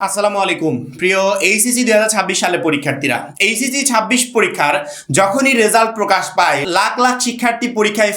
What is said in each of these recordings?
আসসালামু আলাইকুম প্রিয় এইচএসসি 2026 সালে পরীক্ষার্থীরা। এইচএসসি 26 পরীক্ষার যখনই রেজাল্ট প্রকাশ পায় লাখ লাখ শিক্ষার্থী পরীক্ষায়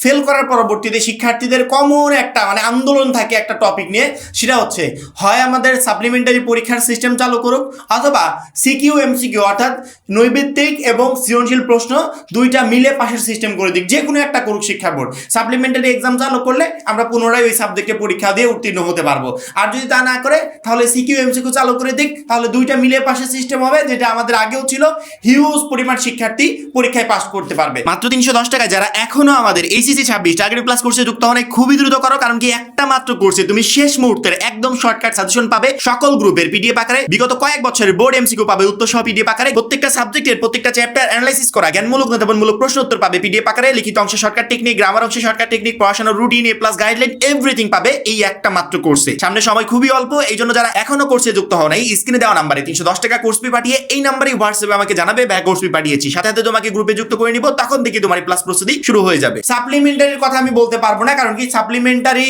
ফেল করার পরবর্তীতে শিক্ষার্থীদের কমন একটা আন্দোলন থাকে একটা টপিক নিয়ে, সেটা হচ্ছে হয় আমাদের সাপ্লিমেন্টারি পরীক্ষার সিস্টেম চালু করুক অথবা সিকিউ এমসিকিউ অর্থাৎ নৈবেত্তিক এবং সৃজনশীল প্রশ্ন দুইটা মিলে পাশের সিস্টেম করে দিক, যে কোনো একটা করুক শিক্ষা বোর্ড। সাপ্লিমেন্টারি এক্সাম চালু করলে আমরা পুনরায় ওই সাবজেক্টে পরীক্ষা দিয়ে উত্তীর্ণ হতে পারবো, আর যদি তা না করে তাহলে সিকিউ এমসিকিউ চালু করে দিক, তাহলে দুইটা মিলে পাশের সিস্টেম হবে, যেটা আমাদের আগেও ছিল। হিউজ পরিমাণ শিক্ষার্থী পরীক্ষায় পাস করতে পারবে মাত্র 310 টাকায়। যারা এখনো আমাদের এইচএসসি 26 টার্গেট প্লাস কোর্সে যুক্ত হন, খুবই দ্রুত করো, কারণ কি একটা মাত্র কোর্সে তুমি শেষ মুহূর্তের একদম শর্টকাট সাজেশন পাবে, সকল গ্রুপের পিডিএফ আকারে, বিগত কয়েক বছরের বোর্ড এমসিকিউ পাবে উত্তর সহ পিডিএফ আকারে, প্রত্যেকটা সাবজেক্টের প্রত্যেকটা চ্যাপ্টার অ্যানালাইসিস করা জ্ঞানমূলক নতুনমূলক প্রশ্ন উত্তর পাবে পিডিএফ আকারে, লিখিত অংশে শর্টকাট টেকনিক, গ্রামার অংশে শর্টকাট টেকনিক, পড়াশোনার রুটিন, এ প্লাস গাইডলাইন, এভরিথিং পাবে এই একটা মাত্র কোর্সে। সামনে সময় খুবই অল্প, এই জন্য যারা এখনো কোর্সে যুক্ত হন, এই স্ক্রিনে দেওয়া নাম্বারে 310 টাকা কোর্স ফি পাঠিয়ে এই নাম্বারে হোয়াটসঅ্যাপে আমাকে জানাবে ভাই কোর্স ফি পাঠিয়েছি, সাথে সাথে তোমাকে গ্রুপে যুক্ত করে নিব, তখন থেকে তোমার প্লাস প্রস্তুতি শুরু হয়ে যাবে। সাপ্লিমেন্টারির কথা আমি বলতে পারবো না, কারণ কি সাপ্লিমেন্টারি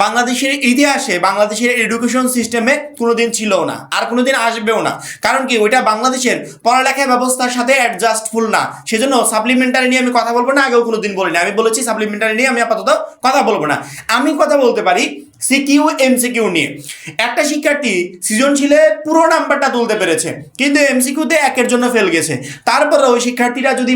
বাংলাদেশের ইতিহাসে বাংলাদেশের এডুকেশন সিস্টেমে কোনোদিন ছিল না আর কোনোদিন আসবেও না, কারণ কি ওইটা বাংলাদেশের পড়ালেখা ব্যবস্থার সাথে অ্যাডজাস্টফুল না, সেজন্য সাপ্লিমেন্টারি নিয়ে আমি কথা বলবো না। আগেও কোনোদিন বলিনি, আমি বলেছি সাপ্লিমেন্টারি নিয়ে আমি আপাতত কথা বলবো না। আমি কথা বলতে পারি সিকিউ এমসিকিউ নিয়ে। একটা শিক্ষার্থী সৃজনশীলে পুরো নাম্বারটা তুলতে পেরেছে, কিন্তু এমসিকিউতে একের জন্য ফেল গেছে। তারপরে ওই শিক্ষার্থীরা যদি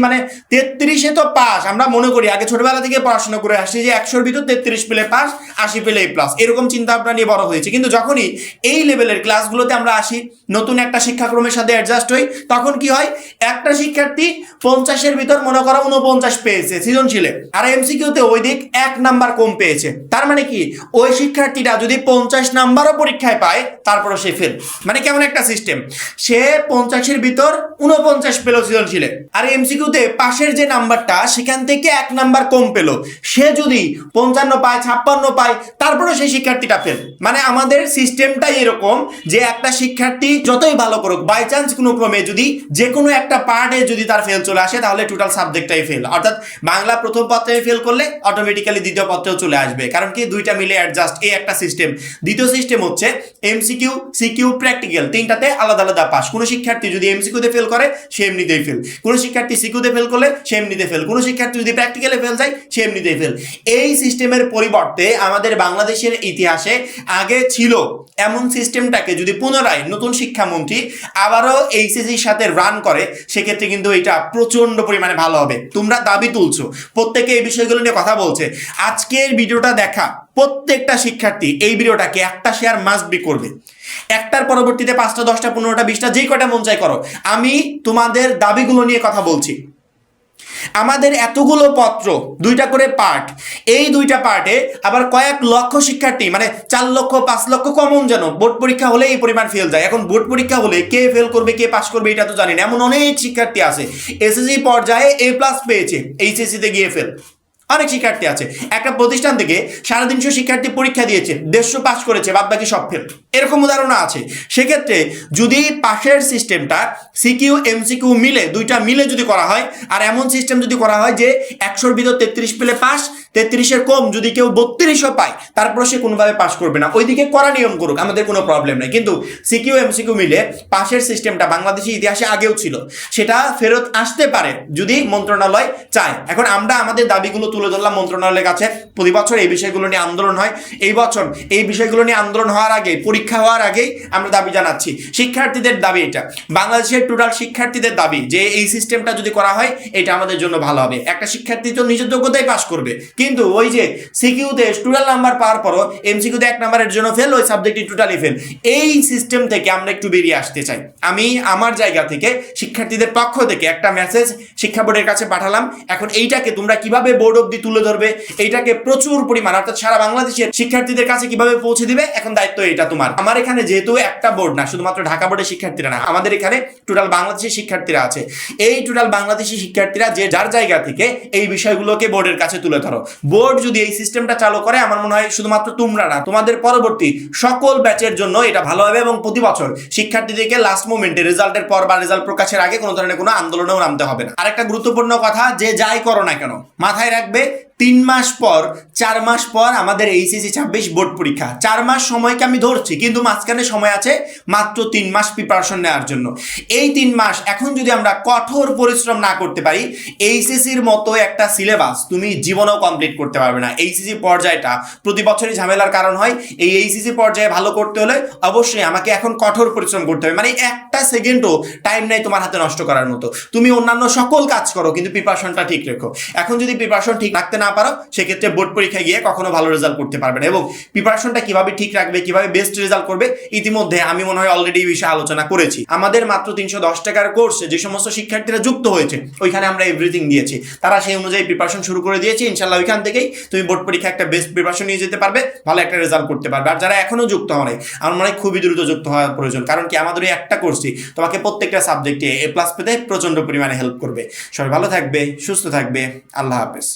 33-এ তো পাস, আমরা মনে করি আগে ছোটবেলা থেকে পড়াশোনা করে আসছি যে 100-র ভিতর 33 পেলে পাস, 80 পেলে এ প্লাস, এরকম চিন্তা ভাবনা নিয়ে বড় হয়েছে। কিন্তু যখনই এই লেভেলের ক্লাসগুলোতে আমরা আসি, নতুন একটা শিক্ষাক্রমের সাথে অ্যাডজাস্ট হই, তখন কি হয়, একটা শিক্ষার্থী 50-এর ভিতর মনে করো 49 পেয়েছে সৃজনশীলে, আর এমসিকিউতে ওই দিক 1 নাম্বার কম পেয়েছে। তার মানে কি ওই শিক্ষার্থীটা যদি 50 নাম্বারও পরীক্ষায় পায় তারপরে সে ফেল। কেমন একটা সিস্টেম, সে 50-এর ভিতর 49 পেল সৃজনশীলে, আর এমসিকিউতে পাশের যে নাম্বারটা সেখান থেকে 1 নাম্বার কম পেল, সে যদি 55 পায় 56 পায় তারপরে সেই শিক্ষার্থীটা ফেল। আমাদের সিস্টেমটাই এরকম যে একটা শিক্ষার্থী যতই ভালো করুক, বাই চান্স কোনো ক্রমে যদি যে কোনো একটা পার্টে যদি তার ফেল চলে আসে, তাহলে টোটাল সাবজেক্টটাই ফেল। অর্থাৎ বাংলা প্রথম পত্রে ফেল করলে অটোমেটিক্যালি দ্বিতীয় পত্রেও চলে আসবে, কারণ কি দুইটা মিলে অ্যাডজাস্ট, এই একটা সিস্টেম। দ্বিতীয় সিস্টেম হচ্ছে এমসিকিউ, সিকিউ, প্র্যাকটিক্যাল, তিনটাতে আলাদা আলাদা পাস। কোনো শিক্ষার্থী যদি এমসিকিউতে ফেল করে সে এমনিতেই ফেল, কোনো শিক্ষার্থী সিকিউতে ফেল করলে সে এমনিতে ফেল, কোনো শিক্ষার্থী যদি প্র্যাকটিক্যালে ফেল যায় সে এমনিতেই ফেল। এই সিস্টেমের পরিবর্তে আমাদের বাংলাদেশের ইতিহাসে আগে ছিল এমন সিস্টেমটাকে যদি পুনরায় নতুন শিক্ষামন্ত্রী আবারও এইচএসসির সাথে রান করে, সেক্ষেত্রে কিন্তু এটা প্রচন্ড পরিমাণে ভালো হবে। তোমরা দাবি তুলছো, প্রত্যেকে এই বিষয়গুলো নিয়ে কথা বলছে। আজকের ভিডিওটা দেখা প্রত্যেকটা শিক্ষার্থী এই ভিডিওটাকে একটা শেয়ার মাস্ট বি করবে। একটার পরবর্তীতে 5টা 10টা 15টা 20টা যেই কটা মন চাই করো। আমি তোমাদের দাবিগুলো নিয়ে কথা বলছি। আমাদের এতগুলো পত্র, 2টা করে পার্ট, এই 2টা পার্টে আবার কয়েক লক্ষ শিক্ষার্থী, 4 লক্ষ 5 লক্ষ কমন, যেন বোর্ড পরীক্ষা হলে এই পরিমাণ ফেল যায়। এখন বোর্ড পরীক্ষা হলে কে ফেল করবে কে পাস করবে এটা তো জানি না, এমন অনেক শিক্ষার্থী আছে এসএসসি পর্যায়ে এ প্লাস পেয়েছে, এইচএসসিতে গিয়ে ফেল। অনেক শিক্ষার্থী আছে, একটা প্রতিষ্ঠান থেকে 350 শিক্ষার্থী পরীক্ষা দিয়েছে, 150 পাস করেছে, বাদ বাকি সব ফেল, এরকম উদাহরণ আছে। সেক্ষেত্রে যদি পাশের সিস্টেমটা সিকিউ এমসিকিউ মিলে, 2টা মিলে যদি করা হয়, আর এমন সিস্টেম যদি করা হয় যে 100-র ভিতর 33 পেলে পাস, 33-এর কম যদি কেউ 32ও পায় তারপর সে কোনোভাবে পাস করবে না, ওইদিকে করা নিয়ম করুক, আমাদের কোনো প্রবলেম নেই। কিন্তু সিকিউ এমসিকিউ মিলে পাশের সিস্টেমটা বাংলাদেশের ইতিহাসে আগেও ছিল, সেটা ফেরত আসতে পারে যদি মন্ত্রণালয় চায়। এখন আমরা আমাদের দাবিগুলো তুলে ধরলাম মন্ত্রণালয়ের কাছে। প্রতি বছর এই বিষয়গুলো নিয়ে আন্দোলন হয়, এই বছর এই বিষয়গুলো নিয়ে আন্দোলন হওয়ার আগে, পরীক্ষা হওয়ার আগেই আমরা দাবি জানাচ্ছি। শিক্ষার্থীদের দাবি এটা, বাংলাদেশের টোটাল শিক্ষার্থীদের দাবি যে এই সিস্টেমটা যদি করা হয় এটা আমাদের জন্য ভালো হবে। একটা শিক্ষার্থী তো নিজের যোগ্যতায় পাস করবে, কিন্তু ওই যে সিকিউতে টোটাল নাম্বার পাওয়ার পরও এমসিকিউতে 1 নাম্বারের জন্য ফেল, ওই সাবজেক্টটি টোটালি ফেল। এই সিস্টেম থেকে আমরা একটু বেরিয়ে আসতে চাই। আমি আমার জায়গা থেকে শিক্ষার্থীদের পক্ষ থেকে একটা মেসেজ শিক্ষা বোর্ডের কাছে পাঠালাম। এখন এইটাকে তোমরা কিভাবে বোর্ড অবধি তুলে ধরবে, এইটাকে প্রচুর পরিমাণ অর্থাৎ সারা বাংলাদেশের শিক্ষার্থীদের কাছে কিভাবে পৌঁছে দিবে, এখন দায়িত্ব এটা তোমার। আমার এখানে যেহেতু একটা বোর্ড না, শুধুমাত্র ঢাকা বোর্ডের শিক্ষার্থীরা না, আমাদের এখানে টোটাল বাংলাদেশের শিক্ষার্থীরা আছে। এই টোটাল বাংলাদেশি শিক্ষার্থীরা যে যার জায়গা থেকে এই বিষয়গুলোকে বোর্ডের কাছে তুলে ধরো। বোর্ড যদি এই সিস্টেমটা চালু করে, আমার মনে হয় শুধুমাত্র তোমরা না, তোমাদের পরবর্তী সকল ব্যাচের জন্য এটা ভালো হবে, এবং প্রতি বছর শিক্ষার্থীদেরকে লাস্ট মোমেন্টে রেজাল্টের পর বা রেজাল্ট প্রকাশের আগে কোনো ধরনের কোনো আন্দোলনেও নামতে হবে না। আরেকটা গুরুত্বপূর্ণ কথা, যে যাই করো না কেন মাথায় রাখবে, 3 মাস পর 4 মাস পর আমাদের এইচএসসি 26 বোর্ড পরীক্ষা। 4 মাস সময়কে আমি ধরছি, কিন্তু মাঝখানে সময় আছে মাত্র 3 মাস প্রিপারেশন নেওয়ার জন্য। এই 3 মাস এখন যদি আমরা কঠোর পরিশ্রম না করতে পারি, এইচএসসির মতো একটা সিলেবাস তুমি জীবনেও কমপ্লিট করতে পারবে না। এইচএসসি পর্যায়টা প্রতি বছরই ঝামেলার কারণ হয়। এই এইচএসসি পর্যায়ে ভালো করতে হলে অবশ্যই আমাকে এখন কঠোর পরিশ্রম করতে হবে, মানে একটা সেকেন্ডও টাইম নাই তোমার হাতে নষ্ট করার মতো। তুমি অন্যান্য সকল কাজ করো, কিন্তু প্রিপারেশনটা ঠিক রেখো। এখন যদি প্রিপারেশন ঠিক রাখতে না পারো, সেক্ষেত্রে বোর্ড পরীক্ষায় গিয়ে কখনো ভালো রেজাল্ট করতে পারবে না। এবং প্রিপারেশনটা কিভাবে ঠিক রাখবে, কিভাবে বেস্ট রেজাল্ট করবে, ইতিমধ্যে আমি মনে হয় অলরেডি এই বিষয়ে আলোচনা করেছি। আমাদের মাত্র 310 টাকার কোর্সে যে সমস্ত শিক্ষার্থীরা যুক্ত হয়েছে, ওইখানে আমরা এভরিথিং দিয়েছি। তারা সেই অনুযায়ী প্রিপারেশন শুরু করে দিয়েছে। ইনশাল্লাহ ওইখান থেকেই তুমি বোর্ড পরীক্ষা একটা বেস্ট প্রিপারেশন নিয়ে যেতে পারবে, ভালো একটা রেজাল্ট করতে পারবে। আর যারা এখনো যুক্ত হয়, আমার মনে হয় খুবই দ্রুত যুক্ত হওয়া প্রয়োজন। কারণ কি, আমাদের এই একটা কোর্সই তোমাকে প্রত্যেকটা সাবজেক্টে A+ পেতে প্রচন্ড পরিমাণে হেল্প করবে। সবাই ভালো থাকবে, সুস্থ থাকবে। আল্লাহ হাফেজ।